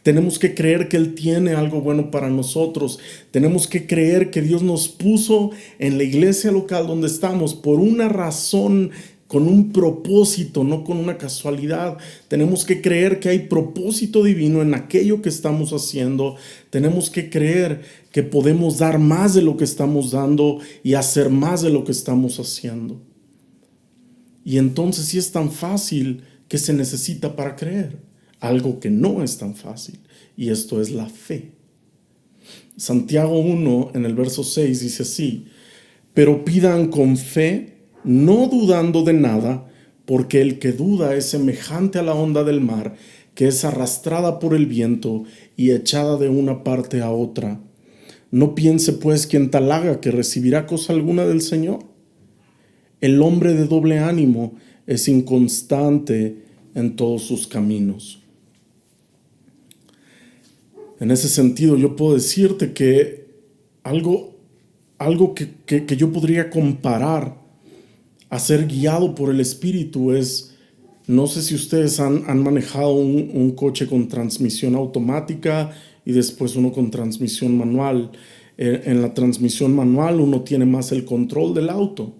Tenemos que creer que Él tiene algo bueno para nosotros. Tenemos que creer que Dios nos puso en la iglesia local donde estamos por una razón, con un propósito, no con una casualidad. Tenemos que creer que hay propósito divino en aquello que estamos haciendo. Tenemos que creer que podemos dar más de lo que estamos dando y hacer más de lo que estamos haciendo. Y entonces, si es tan fácil, ¿qué se necesita para creer? Algo que no es tan fácil, y esto es la fe. Santiago 1, en el verso 6, dice así: pero pidan con fe, no dudando de nada, porque el que duda es semejante a la onda del mar, que es arrastrada por el viento y echada de una parte a otra. No piense pues quien tal haga que recibirá cosa alguna del Señor. El hombre de doble ánimo es inconstante en todos sus caminos. En ese sentido, yo puedo decirte que algo que yo podría comparar a ser guiado por el Espíritu es, no sé si ustedes han manejado un coche con transmisión automática y después uno con transmisión manual. En la transmisión manual uno tiene más el control del auto,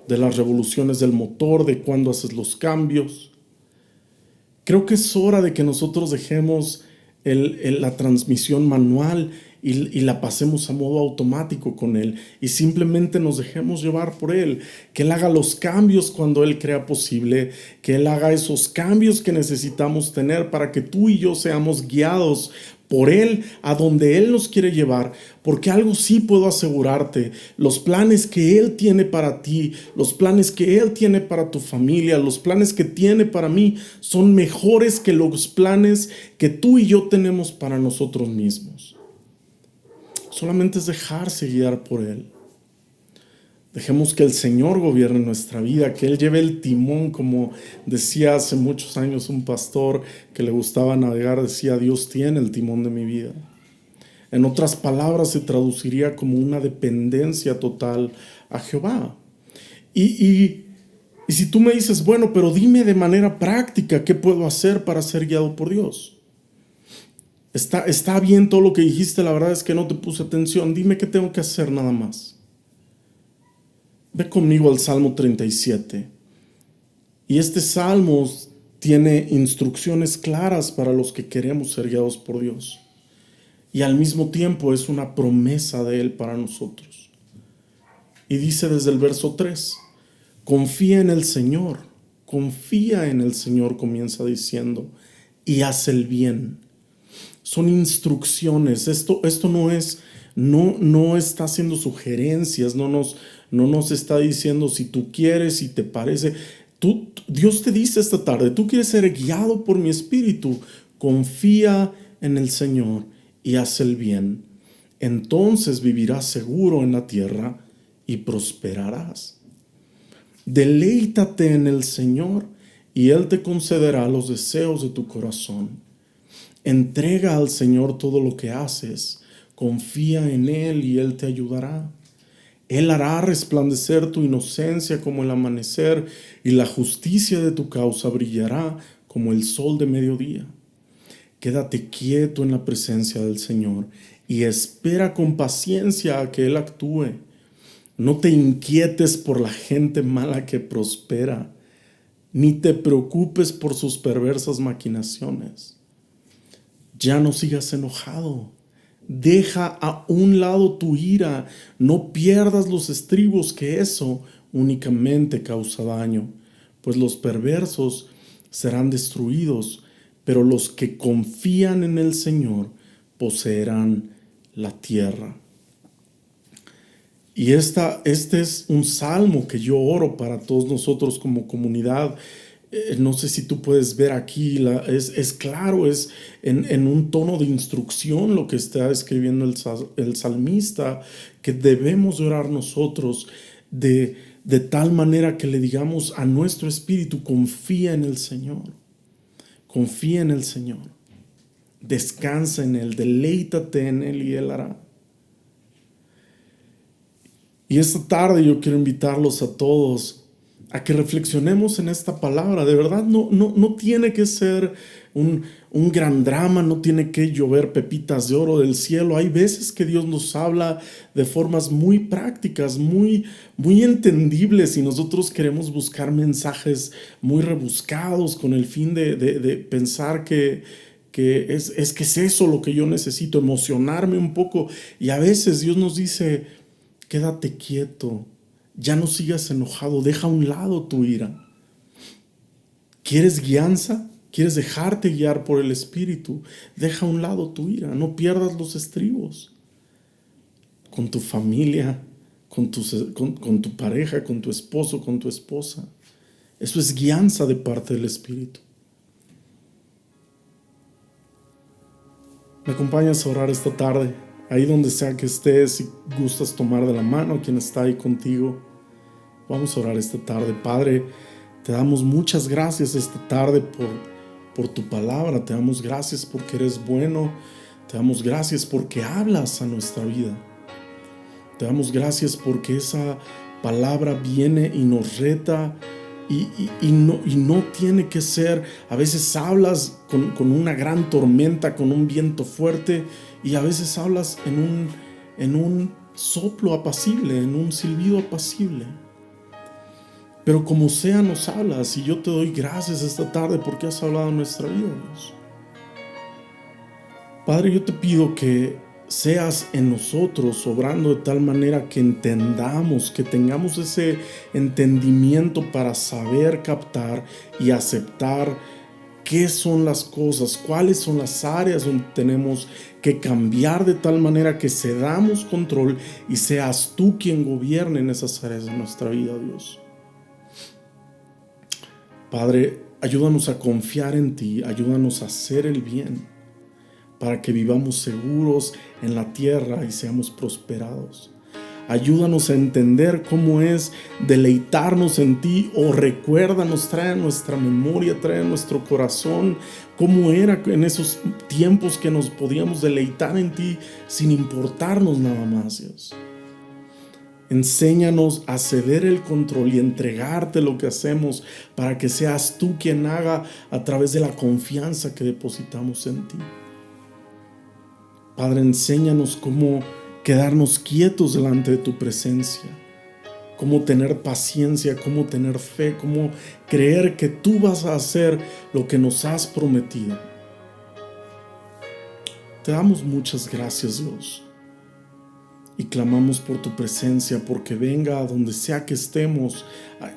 de las revoluciones del motor, de cuándo haces los cambios. Creo que es hora de que nosotros dejemos la transmisión manual y la pasemos a modo automático con Él y simplemente nos dejemos llevar por Él, que Él haga los cambios cuando Él crea posible, que Él haga esos cambios que necesitamos tener para que tú y yo seamos guiados por Él a donde Él nos quiere llevar, porque algo sí puedo asegurarte: los planes que Él tiene para ti, los planes que Él tiene para tu familia, los planes que tiene para mí son mejores que los planes que tú y yo tenemos para nosotros mismos. Solamente es dejarse guiar por Él. Dejemos que el Señor gobierne nuestra vida, que Él lleve el timón, como decía hace muchos años un pastor que le gustaba navegar, decía: Dios tiene el timón de mi vida. En otras palabras, se traduciría como una dependencia total a Jehová. Y si tú me dices: bueno, pero dime de manera práctica qué puedo hacer para ser guiado por Dios. Está bien todo lo que dijiste, la verdad es que no te puse atención. Dime qué tengo que hacer nada más. Ve conmigo al Salmo 37. Y este salmo tiene instrucciones claras para los que queremos ser guiados por Dios. Y al mismo tiempo es una promesa de Él para nosotros. Y dice desde el verso 3, confía en el Señor, comienza diciendo, y haz el bien. Son instrucciones. Esto no está haciendo sugerencias, no nos está diciendo si tú quieres, si te parece. Dios te dice esta tarde, tú quieres ser guiado por mi espíritu, confía en el Señor y haz el bien. Entonces vivirás seguro en la tierra y prosperarás. Deleítate en el Señor y Él te concederá los deseos de tu corazón. Entrega al Señor todo lo que haces, confía en Él y Él te ayudará. Él hará resplandecer tu inocencia como el amanecer y la justicia de tu causa brillará como el sol de mediodía. Quédate quieto en la presencia del Señor y espera con paciencia a que Él actúe. No te inquietes por la gente mala que prospera, ni te preocupes por sus perversas maquinaciones. Ya no sigas enojado. Deja a un lado tu ira. No pierdas los estribos, que eso únicamente causa daño, pues los perversos serán destruidos, pero los que confían en el Señor poseerán la tierra. Y este es un salmo que yo oro para todos nosotros como comunidad. No sé si tú puedes ver aquí, es claro, es en un tono de instrucción lo que está escribiendo el salmista, que debemos de orar nosotros de tal manera que le digamos a nuestro espíritu, confía en el Señor, confía en el Señor, descansa en Él, deleítate en Él y Él hará. Y esta tarde yo quiero invitarlos a todos a que reflexionemos en esta palabra. De verdad, no tiene que ser un gran drama, no tiene que llover pepitas de oro del cielo. Hay veces que Dios nos habla de formas muy prácticas, muy entendibles, y nosotros queremos buscar mensajes muy rebuscados con el fin de pensar que es eso lo que yo necesito, emocionarme un poco. Y a veces Dios nos dice, quédate quieto, ya no sigas enojado, deja a un lado tu ira. ¿Quieres guianza? ¿Quieres dejarte guiar por el Espíritu? Deja a un lado tu ira, no pierdas los estribos. Con tu familia, con tu pareja, con tu esposo, con tu esposa. Eso es guianza de parte del Espíritu. ¿Me acompañas a orar esta tarde? Ahí donde sea que estés, si gustas tomar de la mano a quien está ahí contigo, vamos a orar esta tarde. Padre, te damos muchas gracias esta tarde por tu palabra. Te damos gracias porque eres bueno. Te damos gracias porque hablas a nuestra vida. Te damos gracias porque esa palabra viene y nos reta y no tiene que ser. A veces hablas con una gran tormenta, con un viento fuerte, y a veces hablas en un soplo apacible, en un silbido apacible. Pero como sea, nos hablas, y yo te doy gracias esta tarde porque has hablado en nuestra vida, Dios. Padre, yo te pido que seas en nosotros obrando de tal manera que entendamos, que tengamos ese entendimiento para saber captar y aceptar qué son las cosas, cuáles son las áreas donde tenemos que cambiar de tal manera que cedamos control y seas tú quien gobierne en esas áreas de nuestra vida, Dios. Padre, ayúdanos a confiar en ti, ayúdanos a hacer el bien para que vivamos seguros en la tierra y seamos prosperados. Ayúdanos a entender cómo es deleitarnos en ti, o recuérdanos, trae a nuestra memoria, trae a nuestro corazón cómo era en esos tiempos que nos podíamos deleitar en ti sin importarnos nada más, Dios. Enséñanos a ceder el control y entregarte lo que hacemos para que seas tú quien haga a través de la confianza que depositamos en ti. Padre, enséñanos cómo quedarnos quietos delante de tu presencia. cómo tener paciencia, cómo tener fe, cómo creer que tú vas a hacer lo que nos has prometido. Te damos muchas gracias, Dios, y clamamos por tu presencia, porque venga a donde sea que estemos,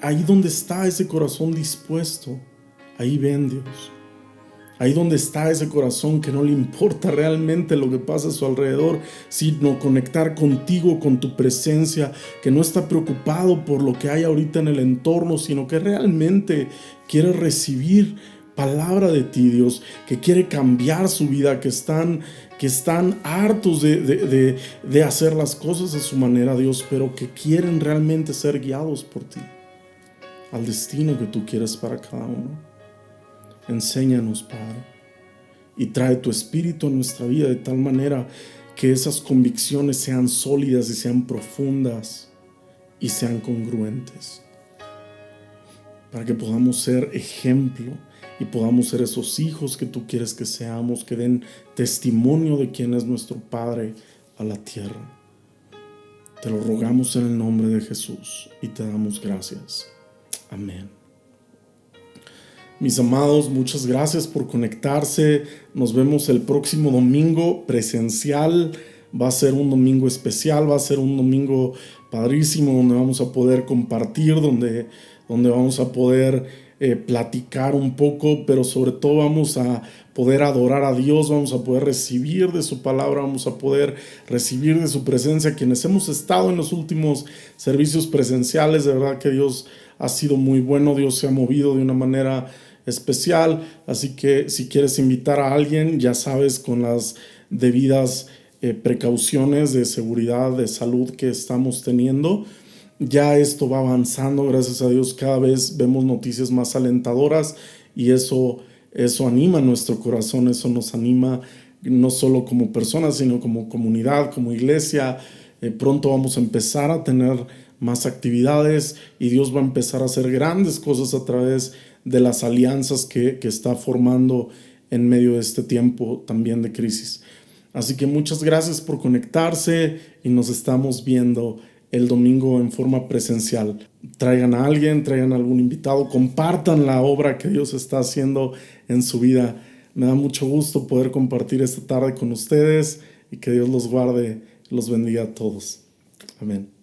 ahí donde está ese corazón dispuesto, ahí ven, Dios. Ahí donde está ese corazón que no le importa realmente lo que pasa a su alrededor, sino conectar contigo, con tu presencia, que no está preocupado por lo que hay ahorita en el entorno, sino que realmente quiere recibir palabra de ti, Dios, que quiere cambiar su vida, que están hartos de hacer las cosas a su manera, Dios, pero que quieren realmente ser guiados por ti, al destino que tú quieres para cada uno. Enséñanos, Padre, y trae tu espíritu a nuestra vida de tal manera que esas convicciones sean sólidas y sean profundas y sean congruentes, para que podamos ser ejemplo y podamos ser esos hijos que tú quieres que seamos, que den testimonio de quién es nuestro Padre a la tierra. Te lo rogamos en el nombre de Jesús y te damos gracias. Amén. Mis amados, muchas gracias por conectarse. Nos vemos el próximo domingo presencial. Va a ser un domingo especial, va a ser un domingo padrísimo donde vamos a poder compartir, donde vamos a poder platicar un poco, pero sobre todo vamos a poder adorar a Dios, vamos a poder recibir de su palabra, vamos a poder recibir de su presencia. Quienes hemos estado en los últimos servicios presenciales, de verdad que Dios ha sido muy bueno, Dios se ha movido de una manera especial, así que si quieres invitar a alguien, ya sabes, con las debidas precauciones de seguridad, de salud que estamos teniendo. Ya esto va avanzando, gracias a Dios, cada vez vemos noticias más alentadoras y eso anima nuestro corazón, eso nos anima no solo como personas, sino como comunidad, como iglesia. Pronto vamos a empezar a tener más actividades y Dios va a empezar a hacer grandes cosas a través de las alianzas que está formando en medio de este tiempo también de crisis. Así que muchas gracias por conectarse y nos estamos viendo el domingo en forma presencial. Traigan a alguien, traigan a algún invitado, compartan la obra que Dios está haciendo en su vida. Me da mucho gusto poder compartir esta tarde con ustedes y que Dios los guarde, los bendiga a todos. Amén.